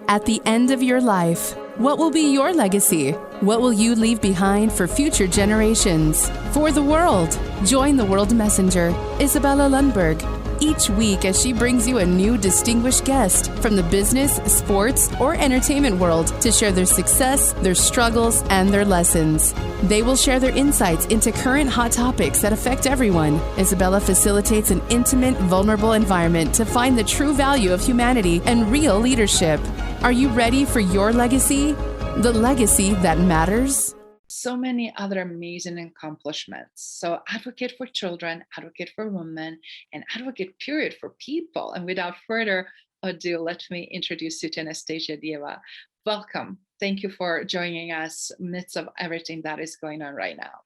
At the end of your life, what will be your legacy? What will you leave behind for future generations? For the world, join the World Messenger, Izabela Lundberg, each week as she brings you a new distinguished guest from the business, sports, or entertainment world to share their success, their struggles, and their lessons. They will share their insights into current hot topics that affect everyone. Izabela facilitates an intimate, vulnerable environment to find the true value of humanity and real leadership. Are you ready for your legacy? The legacy that matters? So many other amazing accomplishments. So advocate for children, advocate for women, and advocate period for people. And without further ado, let me introduce you to Anastasia Dieieva. Welcome. Thank you for joining us midst of everything that is going on right now.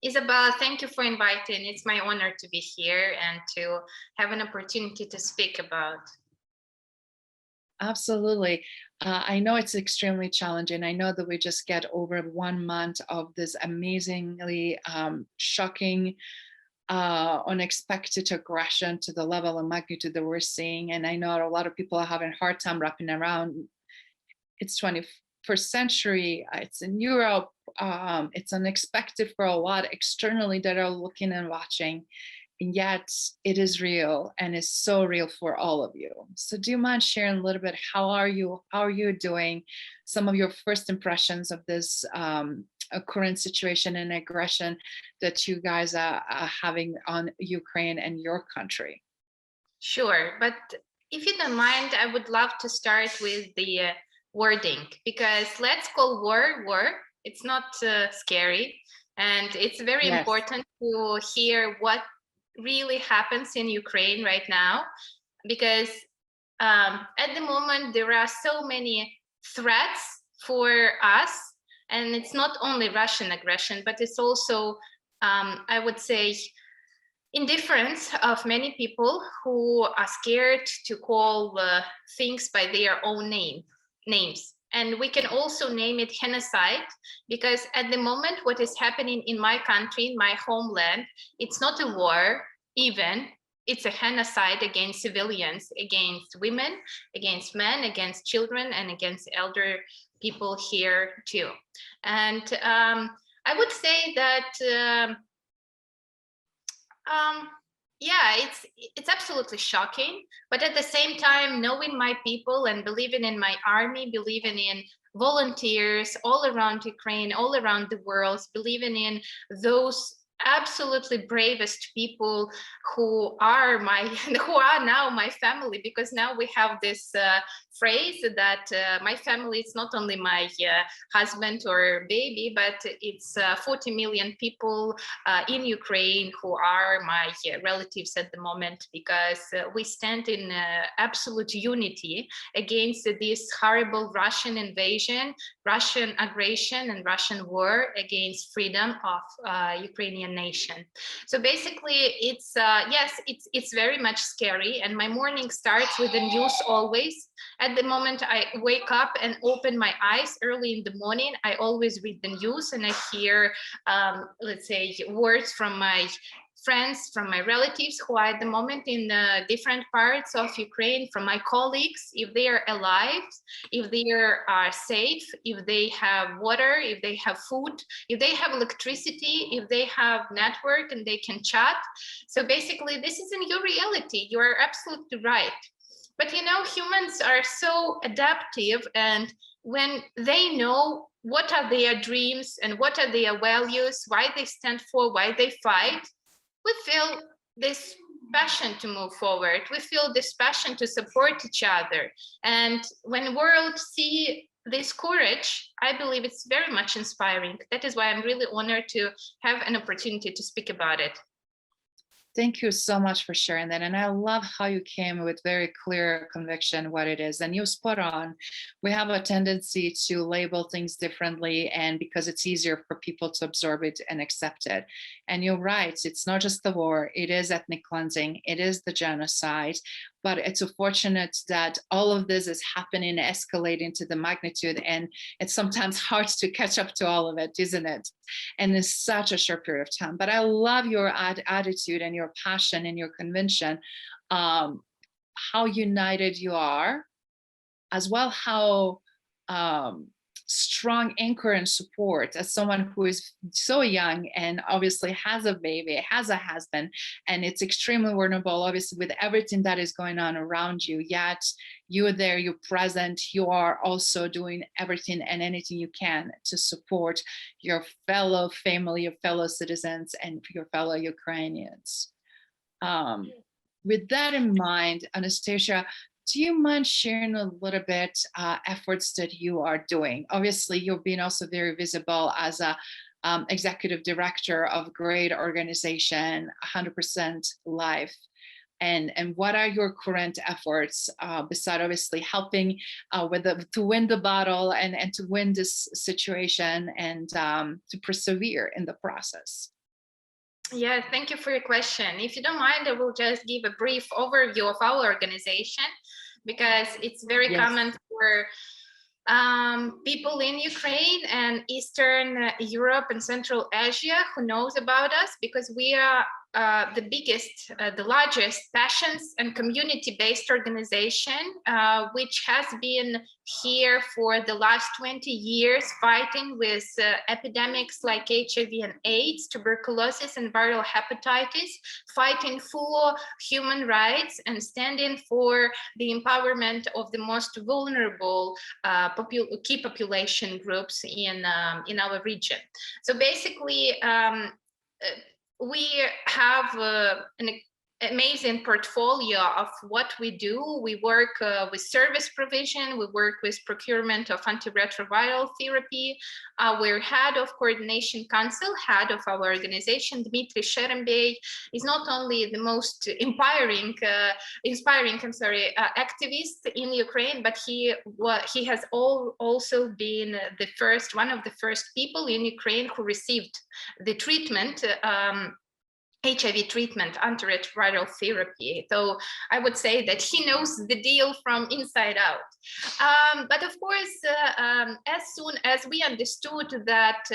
Izabela, thank you for inviting. It's my honor to be here and to have an opportunity to speak about. Absolutely. I know it's extremely challenging. I know that we just get over 1 month of this amazingly shocking, unexpected aggression to the level and magnitude that we're seeing. And I know a lot of people are having a hard time wrapping around. It's 21st century. It's in Europe. It's unexpected for a lot externally that are looking and watching. And yet it is real, and it's so real for all of you. So do you mind sharing a little bit, how are you doing, some of your first impressions of this current situation and aggression that you guys are having on Ukraine and your country? Sure, but if you don't mind, I would love to start with the wording, because let's call war. It's not scary, and it's very important to hear what really happens in Ukraine right now, because at the moment there are so many threats for us, and it's not only Russian aggression, but it's also I would say indifference of many people who are scared to call things by their own names. And we can also name it genocide, because at the moment, what is happening in my country, in my homeland, it's not a war even, it's a genocide against civilians, against women, against men, against children, and against elder people here too. And I would say that, yeah, it's absolutely shocking, but at the same time, knowing my people and believing in my army, believing in volunteers all around Ukraine, all around the world, believing in those absolutely bravest people who are now my family, because now we have this phrase that my family is not only my husband or baby, but it's 40 million people in Ukraine who are my relatives at the moment, because we stand in absolute unity against this horrible Russian invasion, Russian aggression, and Russian war against freedom of Ukrainian nation. So basically, it's yes, it's very much scary, and my morning starts with the news always. At the moment I wake up and open my eyes early in the morning, I always read the news, and I hear let's say words from my friends, from my relatives who are at the moment in different parts of Ukraine, from my colleagues, if they are alive, if they are safe, if they have water, if they have food, if they have electricity, if they have network and they can chat. So basically, this is in your reality. You are absolutely right. But you know, humans are so adaptive, and when they know what are their dreams and what are their values, why they stand for, why they fight, we feel this passion to move forward. We feel this passion to support each other. And when world see this courage, I believe it's very much inspiring. That is why I'm really honored to have an opportunity to speak about it. Thank you so much for sharing that. And I love how you came with very clear conviction what it is. And you're spot on. We have a tendency to label things differently, and because it's easier for people to absorb it and accept it. And you're right. It's not just the war. It is ethnic cleansing. It is the genocide. But it's unfortunate that all of this is happening, escalating to the magnitude, and it's sometimes hard to catch up to all of it, isn't it? And in such a short period of time. But I love your attitude and your passion and your conviction, how united you are as well how strong anchor and support as someone who is so young and obviously has a baby, has a husband, and it's extremely vulnerable, obviously, with everything that is going on around you. Yet you're there, you're present, you are also doing everything and anything you can to support your fellow family, your fellow citizens, and your fellow Ukrainians. With that in mind, Anastasia, do you mind sharing a little bit efforts that you are doing? Obviously, you've been also very visible as a executive director of a great organization, 100% Life. And what are your current efforts beside obviously helping to win the battle and to win this situation and to persevere in the process? Yeah, thank you for your question. If you don't mind, I will just give a brief overview of our organization, because it's very common for people in Ukraine and Eastern Europe and Central Asia who knows about us, because we are the biggest, the largest passions and community-based organization, which has been here for the last 20 years, fighting with epidemics like HIV and AIDS, tuberculosis and viral hepatitis, fighting for human rights and standing for the empowerment of the most vulnerable key population groups in our region. So basically, we have an amazing portfolio of what we do. We work with service provision, we work with procurement of antiretroviral therapy. Our head of coordination council, head of our organization, Dmitry Sherembey, is not only the most inspiring activist in Ukraine, but he has also been one of the first people in Ukraine who received the treatment, HIV treatment, antiretroviral therapy. So I would say that he knows the deal from inside out. But of course, as soon as we understood that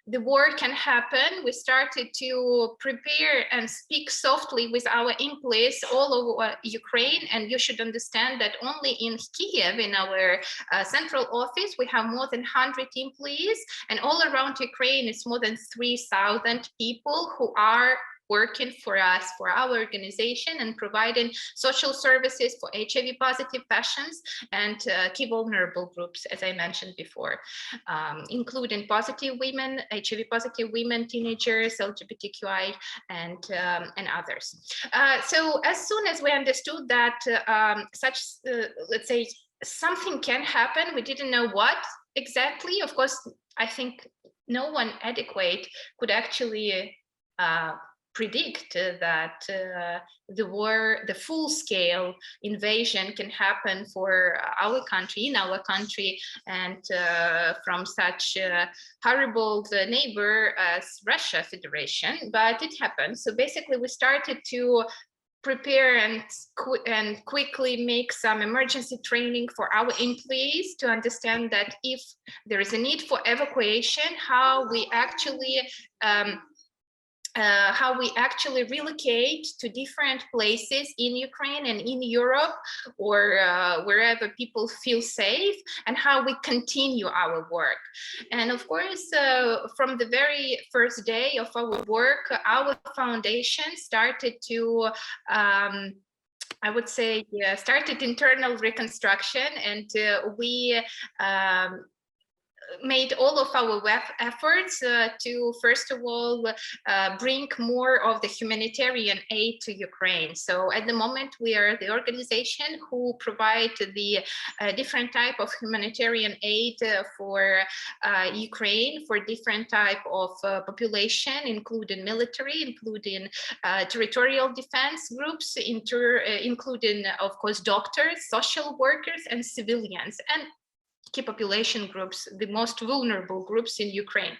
the war can happen, we started to prepare and speak softly with our employees all over Ukraine. And you should understand that only in Kyiv, in our central office, we have more than 100 employees, and all around Ukraine, it's more than 3,000 people who are working for us, for our organization, and providing social services for HIV positive patients and key vulnerable groups, as I mentioned before, including positive women, HIV positive women, teenagers, LGBTQI, and others. So as soon as we understood that let's say, something can happen, we didn't know what exactly. Of course, I think no one adequate could actually predict that the war, the full-scale invasion can happen for our country, in our country, and from such a horrible neighbor as Russia Federation, but it happened. So basically we started to prepare and quickly make some emergency training for our employees to understand that if there is a need for evacuation, how we actually relocate to different places in Ukraine and in Europe, or wherever people feel safe, and how we continue our work. And of course, from the very first day of our work, our foundation started to I would say, started internal reconstruction, and we made all of our efforts to, first of all, bring more of the humanitarian aid to Ukraine. So at the moment, we are the organization who provide the different type of humanitarian aid for Ukraine, for different type of population, including military, including territorial defense groups, including, of course, doctors, social workers, and civilians, and key population groups, the most vulnerable groups in Ukraine.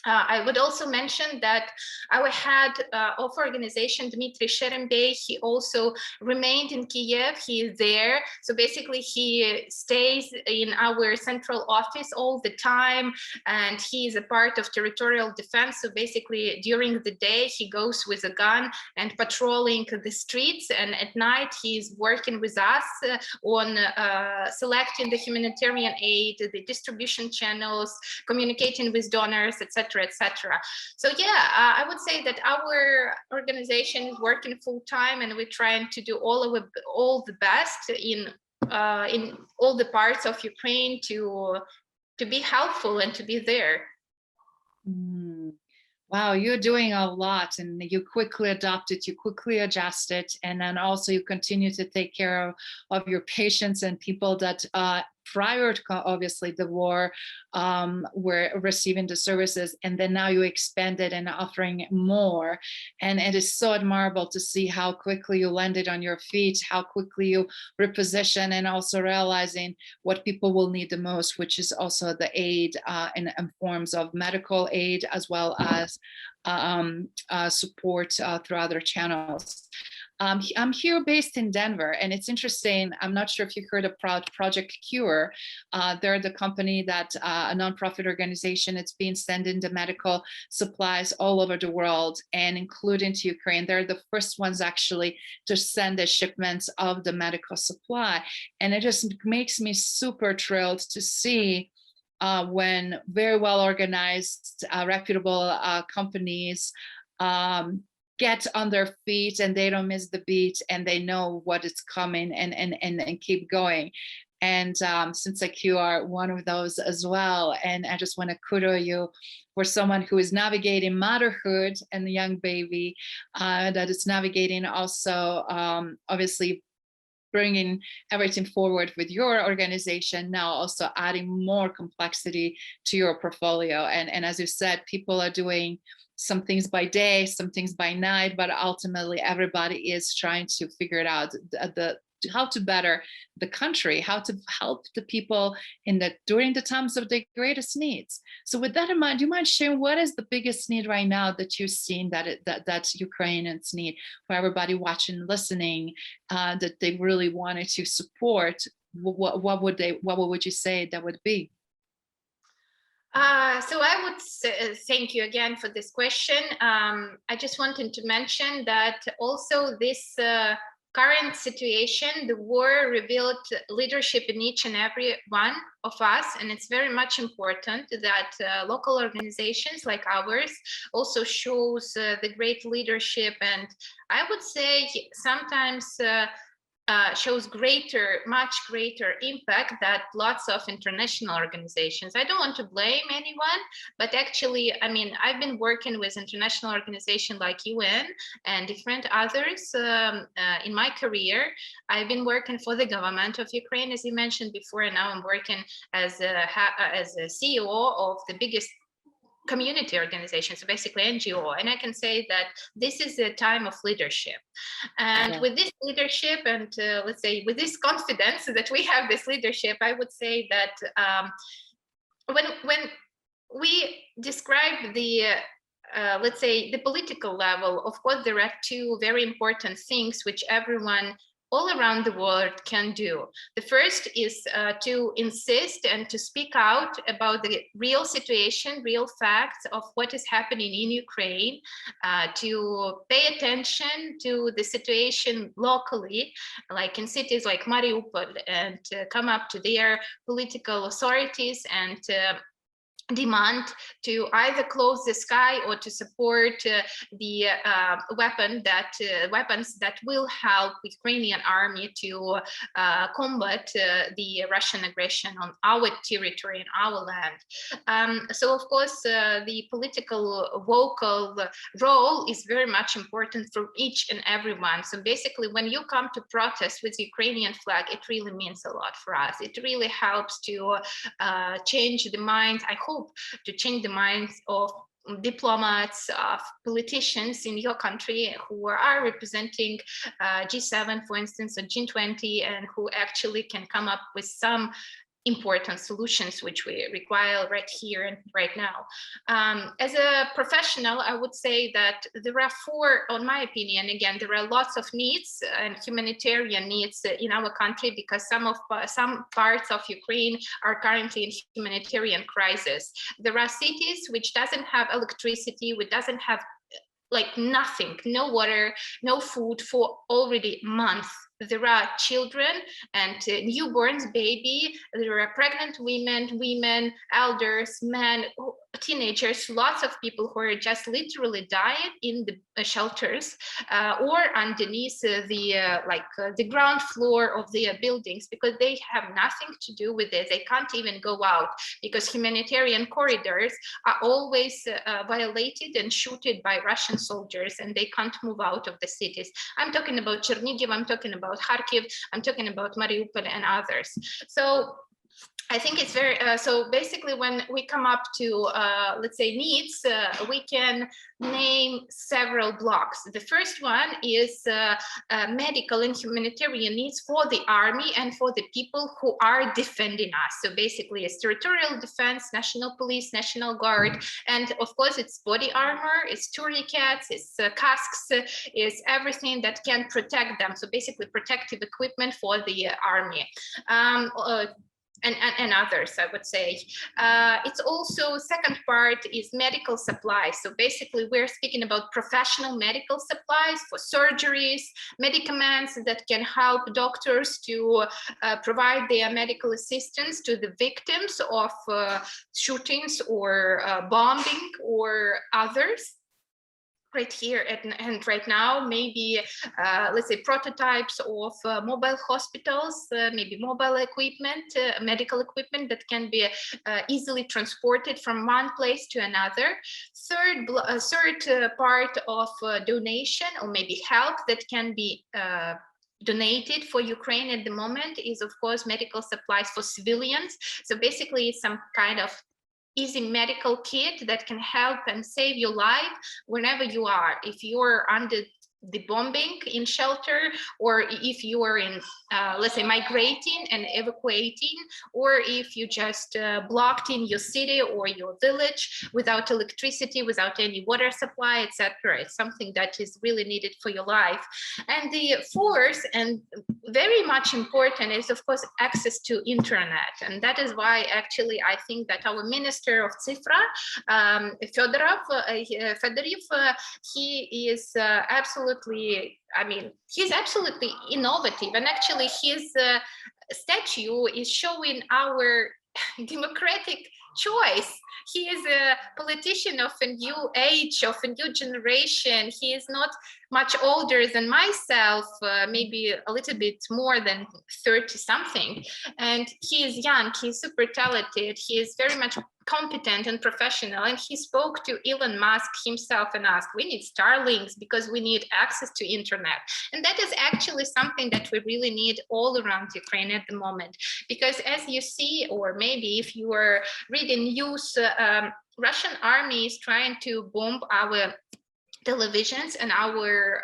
I would also mention that our head of organization, Dmitry Sherembey, he also remained in Kyiv. He is there. So basically, he stays in our central office all the time, and he is a part of territorial defense. So basically, during the day, he goes with a gun and patrolling the streets. And at night, he's working with us on selecting the humanitarian aid, the distribution channels, communicating with donors, etc. etc. So yeah, I would say that our organization is working full time, and we're trying to do all the best in all the parts of Ukraine to be helpful and to be there. Wow, you're doing a lot, and you quickly adopted, you quickly adjusted, and then also you continue to take care of your patients and people that prior to obviously the war were receiving the services, and then now you expanded and offering more. And it is so admirable to see how quickly you landed on your feet, how quickly you reposition, and also realizing what people will need the most, which is also the aid in forms of medical aid, as well as support through other channels. I'm here based in Denver, and it's interesting. I'm not sure if you heard of Project Cure. They're the company that a nonprofit organization. It's been sending the medical supplies all over the world, and including to Ukraine. They're the first ones actually to send the shipments of the medical supply, and it just makes me super thrilled to see when very well organized, reputable companies get on their feet, and they don't miss the beat, and they know what is coming, and keep going. And since you are one of those as well, and I just want to kudo you for someone who is navigating motherhood and the young baby, that is navigating also obviously bringing everything forward with your organization, now also adding more complexity to your portfolio. And as you said, people are doing some things by day, some things by night, but ultimately everybody is trying to figure it out, how to better the country, how to help the people during the times of their greatest needs. So with that in mind, do you mind sharing what is the biggest need right now that you've seen that Ukrainians need, for everybody watching, listening, that they really wanted to support? What would you say that would be? So I would thank you again for this question. I just wanted to mention that also this current situation, the war revealed leadership in each and every one of us, and it's very much important that local organizations like ours also shows the great leadership, and I would say sometimes shows much greater impact than lots of international organizations. I don't want to blame anyone, but actually, I mean, I've been working with international organizations like UN and different others in my career. I've been working for the government of Ukraine, as you mentioned before, and now I'm working as a CEO of the biggest community organization, so basically NGO. And I can say that this is a time of leadership. And with this leadership, and let's say with this confidence that we have this leadership, I would say that when we describe the let's say the political level, of course, there are two very important things which everyone all around the world can do. The first is to insist and to speak out about the real situation, real facts of what is happening in Ukraine, to pay attention to the situation locally, like in cities like Mariupol, and come up to their political authorities and demand to either close the sky or to support the weapons that will help Ukrainian army to combat the Russian aggression on our territory and our land. So of course, the political vocal role is very much important for each and everyone. So basically, when you come to protest with Ukrainian flag, it really means a lot for us. It really helps to change the minds, I hope, to change the minds of diplomats, of politicians in your country who are representing G7, for instance, or G20, and who actually can come up with some important solutions which we require right here and right now. As a professional, I would say that there are four, in my opinion, again, there are lots of needs and humanitarian needs in our country, because some parts of Ukraine are currently in humanitarian crisis. There are cities which doesn't have electricity, which doesn't have like nothing, no water, no food for already months. There are children and newborns, baby, there are pregnant women, elders, men, teenagers, lots of people who are just literally dying in the shelters or underneath the ground floor of their buildings, because they have nothing to do with this. They can't even go out because humanitarian corridors are always violated and shooted by Russian soldiers, and they can't move out of the cities. I'm talking about Chernihiv, I'm talking about Kharkiv, I'm talking about Mariupol and others. So I think it's very, so basically when we come up to, let's say, needs, we can name several blocks. The first one is medical and humanitarian needs for the army and for the people who are defending us. So basically it's territorial defense, national police, national guard, and of course it's body armor, it's tourniquets, it's casks, it's everything that can protect them. So basically protective equipment for the army. And others, I would say. It's also, second part is medical supplies. So basically we're speaking about professional medical supplies for surgeries, medicaments that can help doctors to provide their medical assistance to the victims of shootings or bombing or others. Right here and right now, maybe let's say prototypes of mobile hospitals, maybe mobile equipment, medical equipment that can be easily transported from one place to another. Third part of donation or maybe help that can be donated for Ukraine at the moment is, of course, medical supplies for civilians. So basically it's some kind of easy medical kit that can help and save your life whenever you are. If you're under the bombing in shelter, or if you are in, let's say, migrating and evacuating, or if you just blocked in your city or your village without electricity, without any water supply, etc. It's something that is really needed for your life. And the fourth and very much important is, of course, access to internet. And that is why actually I think that our Minister of Tsifra, Fedorov, he is absolutely, I mean, he's absolutely innovative, and actually his statue is showing our democratic choice. He is a politician of a new age, of a new generation. He is not much older than myself, maybe a little bit more than 30 something. And he is young, he's super talented, he is very much competent and professional. And he spoke to Elon Musk himself and asked, we need Starlinks because we need access to internet. And that is actually something that we really need all around Ukraine at the moment. Because as you see, or maybe if you are reading news, Russian army is trying to bomb our televisions and our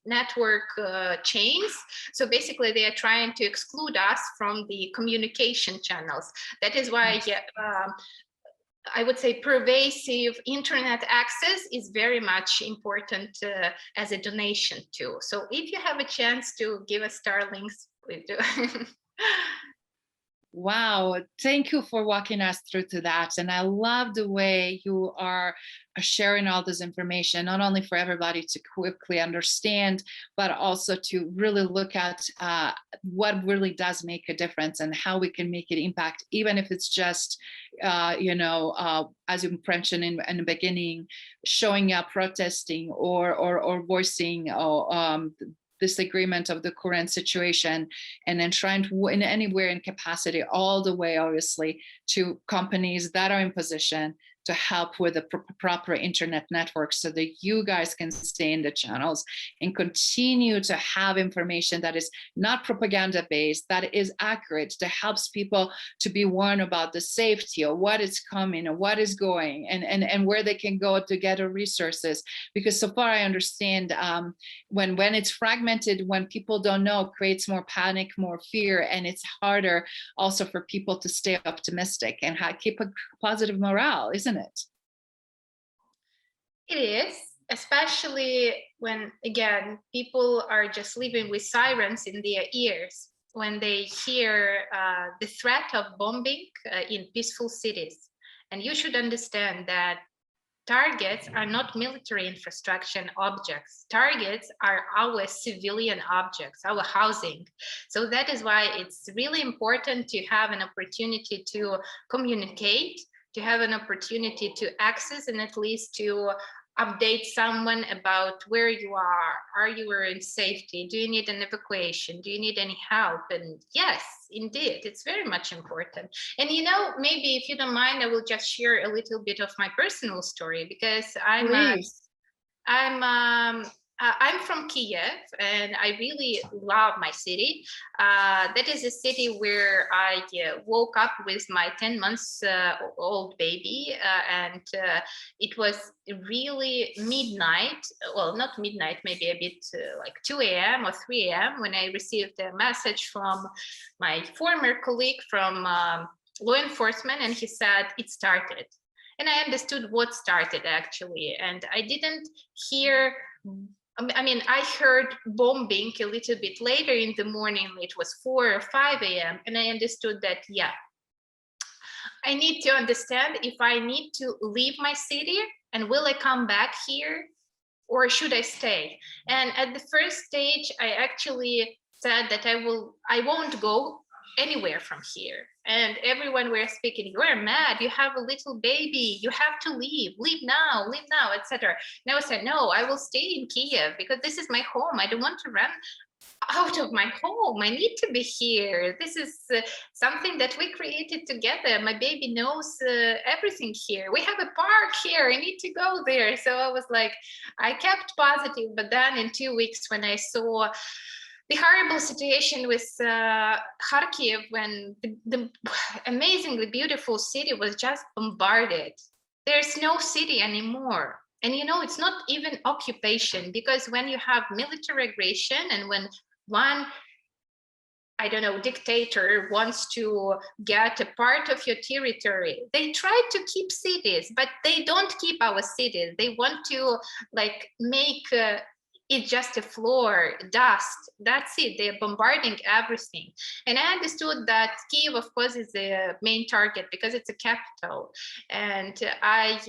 network chains. So basically they are trying to exclude us from the communication channels. That is why I would say pervasive internet access is very much important as a donation too. So if you have a chance to give us Starlinks, please do. Wow, thank you for walking us through to that. And I love the way you are sharing all this information, not only for everybody to quickly understand, but also to really look at what really does make a difference and how we can make it impact, even if it's just, as you mentioned in the beginning, showing up, protesting, or voicing disagreement of the current situation, and then trying to, in anywhere in capacity, all the way, obviously, to companies that are in position to help with the proper internet network so that you guys can stay in the channels and continue to have information that is not propaganda based, that is accurate, that helps people to be warned about the safety or what is coming or what is going, and where they can go to gather resources. Because so far I understand when it's fragmented, when people don't know, creates more panic, more fear, and it's harder also for people to stay optimistic and keep a positive morale, isn't it? It is, especially when, again, people are just living with sirens in their ears when they hear the threat of bombing in peaceful cities. And you should understand that targets are not military infrastructure objects. Targets are our civilian objects, our housing. So that is why it's really important to have an opportunity to communicate, to have an opportunity to access, and at least to update someone about where you are you in safety, do you need an evacuation, do you need any help? And yes, indeed, it's very much important. And maybe if you don't mind, I will just share a little bit of my personal story, because I'm from Kyiv, and I really love my city. That is a city where I woke up with my 10 months old baby, and it was really midnight. Well, not midnight, maybe a bit like 2 a.m. or 3 a.m. when I received a message from my former colleague from law enforcement, and he said it started. And I understood what started, actually, and I didn't hear. I heard bombing a little bit later in the morning. It was 4 or 5 a.m. And I understood that, yeah, I need to understand if I need to leave my city, and will I come back here, or should I stay? And at the first stage, I actually said that I won't go anywhere from here. And everyone were speaking, you are mad, you have a little baby, you have to leave now, etc. And I was saying, no, I will stay in Kyiv because this is my home. I don't want to run out of my home. I need to be here. This is something that we created together. My baby knows everything here. We have a park here. I need to go there. So I was like, I kept positive. But then in 2 weeks, when I saw the horrible situation with Kharkiv, when the amazingly beautiful city was just bombarded. There's no city anymore. And it's not even occupation, because when you have military aggression and when one, dictator wants to get a part of your territory, they try to keep cities, but they don't keep our cities. They want to make it's just a floor, dust. That's it. They're bombarding everything. And I understood that Kyiv, of course, is the main target because it's a capital. And I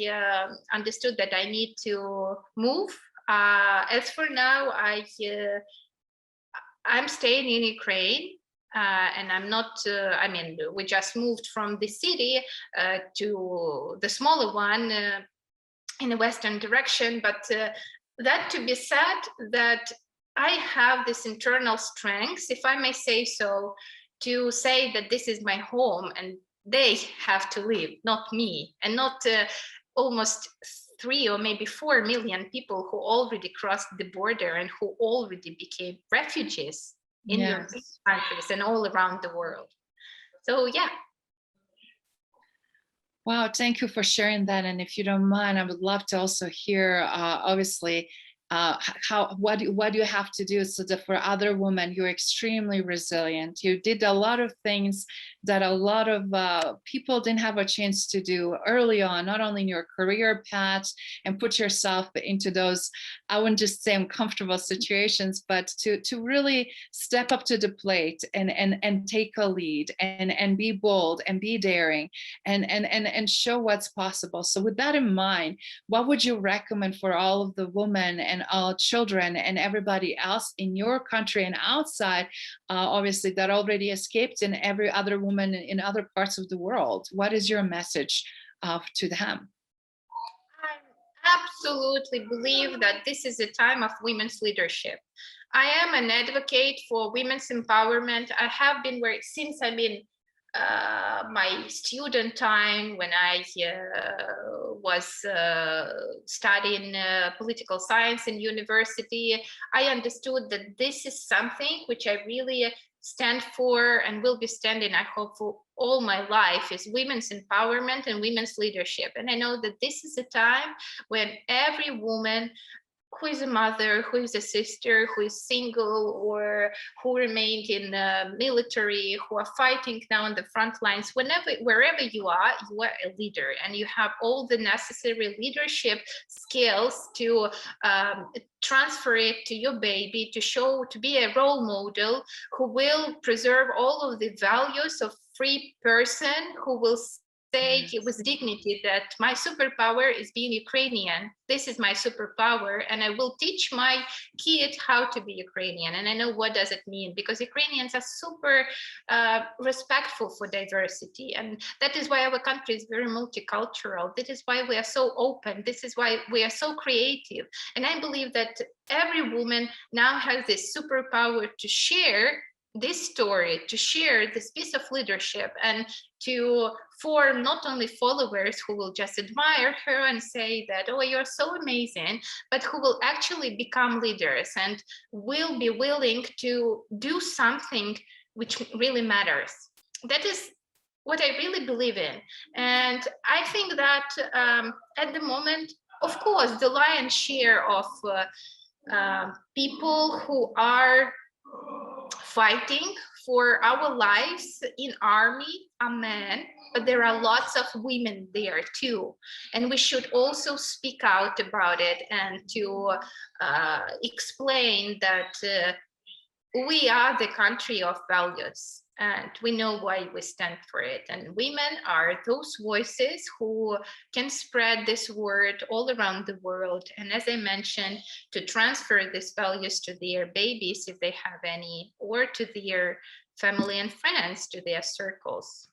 understood that I need to move. As for now, I'm staying in Ukraine. And I'm not, we just moved from the city to the smaller one in the western direction. But that to be said, that I have this internal strength, if I may say so, to say that this is my home and they have to leave, not me, and not almost 3 or maybe 4 million people who already crossed the border and who already became refugees in European countries and all around the world. So, yeah. Wow, thank you for sharing that. And if you don't mind, I would love to also hear, obviously, what do you have to do so that for other women, you're extremely resilient. You did a lot of things that a lot of people didn't have a chance to do early on, not only in your career path and put yourself into those, I wouldn't just say uncomfortable situations, but to really step up to the plate and take a lead and be bold and be daring and show what's possible. So with that in mind, what would you recommend for all of the women and all children and everybody else in your country and outside, obviously, that already escaped, and every other woman in other parts of the world? What is your message to them? I absolutely believe that this is a time of women's leadership. I am an advocate for women's empowerment. I have been since I've been my student time, when I was studying political science in university, I understood that this is something which I really stand for and will be standing, I hope, for all my life, is women's empowerment and women's leadership. And I know that this is a time when every woman who is a mother, who is a sister, who is single, or who remained in the military, who are fighting now on the front lines, wherever you are a leader, and you have all the necessary leadership skills to transfer it to your baby, to be a role model who will preserve all of the values of free person, who will say with dignity that my superpower is being Ukrainian. This is my superpower, and I will teach my kid how to be Ukrainian. And I know what does it mean, because Ukrainians are super respectful for diversity, and that is why our country is very multicultural. That is why we are so open. This is why we are so creative. And I believe that every woman now has this superpower to share this story, to share this piece of leadership, and to form not only followers who will just admire her and say that, oh, you're so amazing, but who will actually become leaders and will be willing to do something which really matters. That is what I really believe in. And I think that at the moment, of course, the lion's share of people who are fighting for our lives in army are men, but there are lots of women there too, and we should also speak out about it and to explain that we are the country of values, and we know why we stand for it. And women are those voices who can spread this word all around the world. And as I mentioned, to transfer these values to their babies, if they have any, or to their family and friends, to their circles.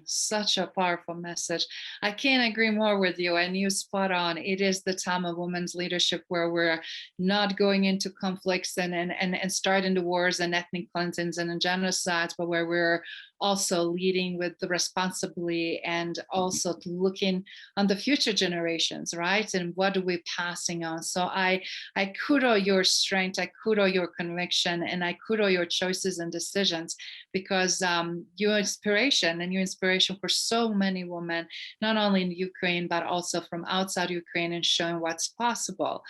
Such a powerful message. I can't agree more with you, and you spot on. It is the time of women's leadership where we're not going into conflicts and starting the wars and ethnic cleansings and genocides, but where we're also leading with the responsibly and also looking on the future generations, right? And what are we passing on? So I kudo your strength, I kudo your conviction, and I kudo your choices and decisions, because you're inspiration, and you're inspiration for so many women, not only in Ukraine, but also from outside Ukraine, and showing what's possible.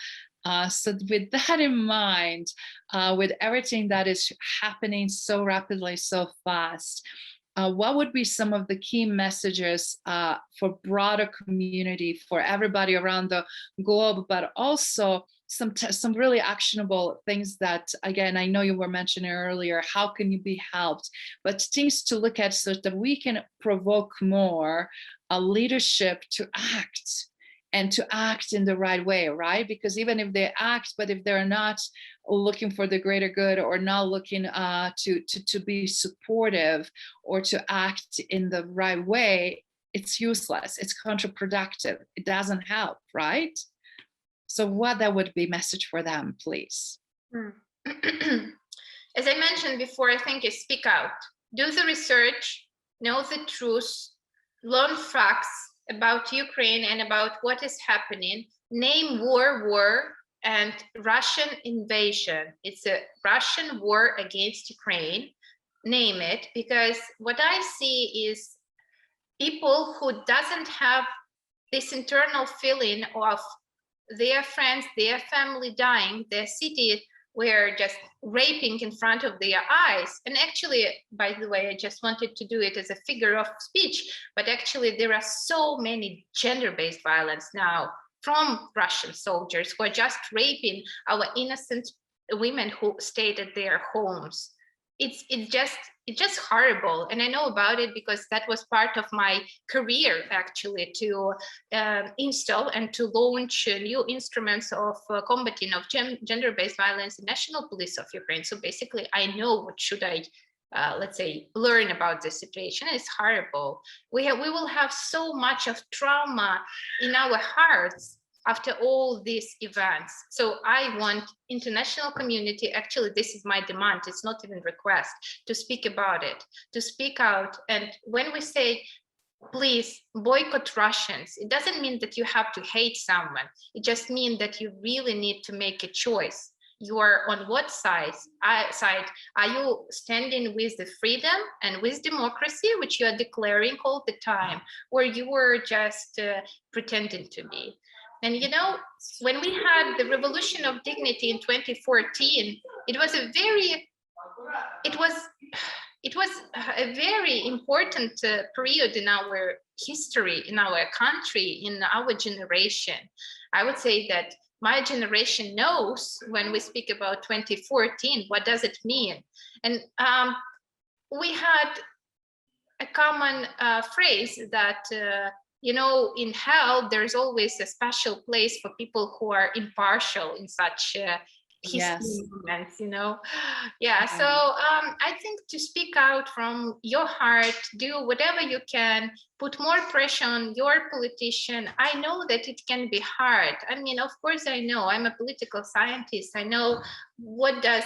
So with that in mind, with everything that is happening so rapidly, so fast, what would be some of the key messages for broader community, for everybody around the globe, but also some really actionable things that, again, I know you were mentioning earlier, how can you be helped, but things to look at so that we can provoke more leadership to act, and to act in the right way, right? Because even if they act, but if they're not looking for the greater good, or not looking to be supportive or to act in the right way, it's useless, it's counterproductive, it doesn't help, right? So what that would be message for them, please? As I mentioned before, I think is speak out, do the research, know the truth, learn facts about Ukraine and about what is happening, name war and Russian invasion. It's a Russian war against Ukraine, name it, because what I see is people who doesn't have this internal feeling of their friends, their family dying, their city were just raping in front of their eyes. And actually, by the way, I just wanted to do it as a figure of speech, but actually there are so many gender-based violence now from Russian soldiers who are just raping our innocent women who stayed at their homes. It's just horrible. And I know about it because that was part of my career, actually, to install and to launch new instruments of combating of gender-based violence in National Police of Ukraine. So basically, I know what should I, let's say, learn about the situation. It's horrible. We will have so much of trauma in our hearts after all these events. So I want international community, actually this is my demand, it's not even request, to speak about it, to speak out. And when we say, please boycott Russians, it doesn't mean that you have to hate someone. It just means that you really need to make a choice. You are on what side? Are you standing with the freedom and with democracy, which you are declaring all the time, or you are just pretending to be? And you know, when we had the Revolution of Dignity in 2014, it was a very important period in our history, in our country, in our generation. I would say that my generation knows when we speak about 2014, what does it mean? And we had a common phrase that, you know, in hell, there's always a special place for people who are impartial in such history moments, you know. Yeah, so I think to speak out from your heart, do whatever you can, put more pressure on your politician. I know that it can be hard. I mean, of course I know, I'm a political scientist. I know what does,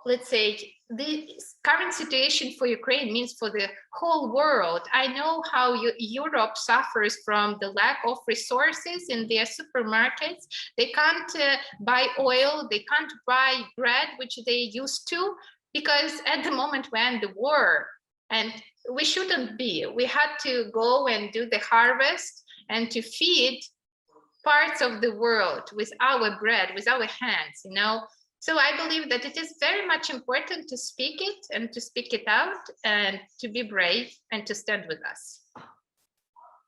let's say, the current situation for Ukraine means for the whole world. I know how Europe suffers from the lack of resources in their supermarkets. They can't buy oil, they can't buy bread, which they used to, because at the moment when the war, and we shouldn't be, we had to go and do the harvest and to feed parts of the world with our bread, with our hands, you know. So I believe that it is very much important to speak it and to speak it out and to be brave and to stand with us.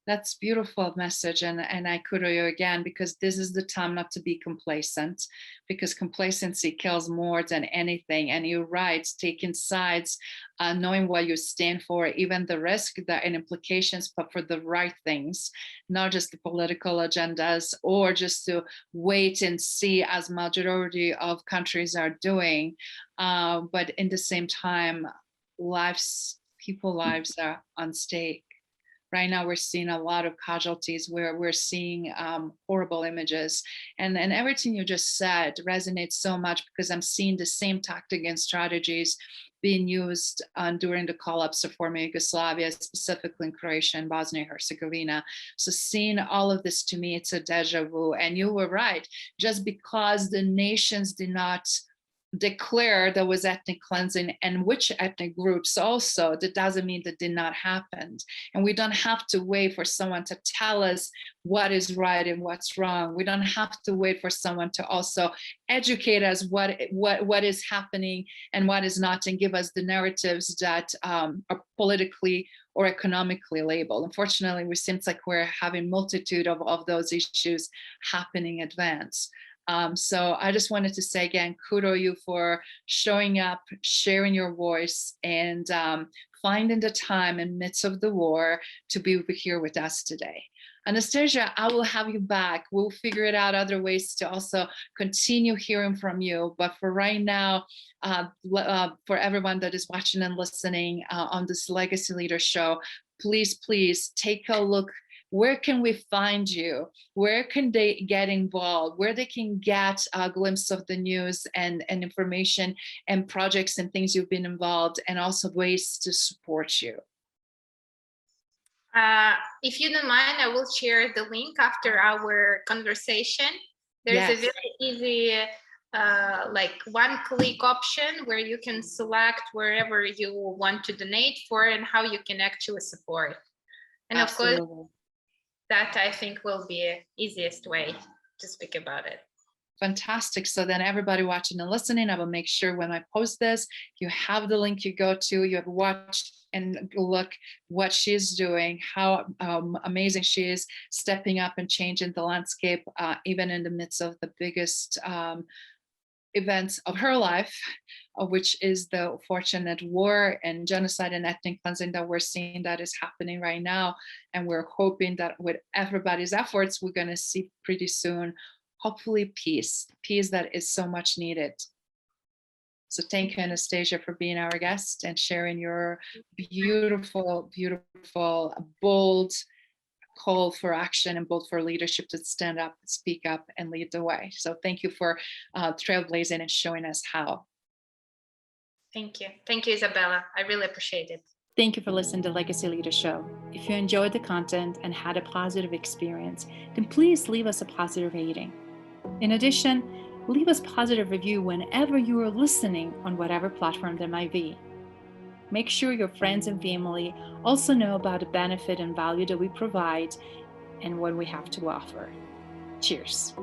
That's beautiful message, and I kudo you again, because this is the time not to be complacent, because complacency kills more than anything. And you're right, taking sides, knowing what you stand for, even the risk that and implications, but for the right things, not just the political agendas, or just to wait and see as majority of countries are doing. But in the same time, people's lives are on stake. Right now, we're seeing a lot of casualties, where we're seeing horrible images. And everything you just said resonates so much, because I'm seeing the same tactic and strategies being used during the collapse of former Yugoslavia, specifically in Croatia and Bosnia and Herzegovina. So seeing all of this, to me, it's a deja vu. And you were right, just because the nations did not declare there was ethnic cleansing, and which ethnic groups also, that doesn't mean that did not happen. And we don't have to wait for someone to tell us what is right and what's wrong. We don't have to wait for someone to also educate us what is happening and what is not, and give us the narratives that are politically or economically labeled. Unfortunately, it seems like we're having multitude of those issues happening in advance. So I just wanted to say again, kudo you for showing up, sharing your voice, and finding the time in midst of the war to be here with us today. Anastasia, I will have you back. We'll figure it out other ways to also continue hearing from you. But for right now, for everyone that is watching and listening on this Legacy Leader Show, please take a look. Where can we find you? Where can they get involved? Where they can get a glimpse of the news and information and projects and things you've been involved, and also ways to support you? If you don't mind, I will share the link after our conversation. There's a very easy, like one-click option where you can select wherever you want to donate for and how you can actually support. And Absolutely. Of course, that I think will be the easiest way to speak about it. Fantastic. So then everybody watching and listening, I will make sure when I post this, you have the link you go to, you have watched and look what she's doing, how amazing she is stepping up and changing the landscape, even in the midst of the biggest events of her life, which is the fortunate war and genocide and ethnic cleansing that we're seeing that is happening right now. And we're hoping that with everybody's efforts, we're going to see pretty soon, hopefully, peace that is so much needed. So thank you, Anastasia, for being our guest and sharing your beautiful, beautiful, bold, call for action and both for leadership to stand up, speak up, and lead the way. So thank you for trailblazing and showing us how. Thank you. Thank you, Izabela. I really appreciate it. Thank you for listening to Legacy Leader Show. If you enjoyed the content and had a positive experience, then please leave us a positive rating. In addition, leave us a positive review whenever you are listening on whatever platform there might be. Make sure your friends and family also know about the benefit and value that we provide and what we have to offer. Cheers.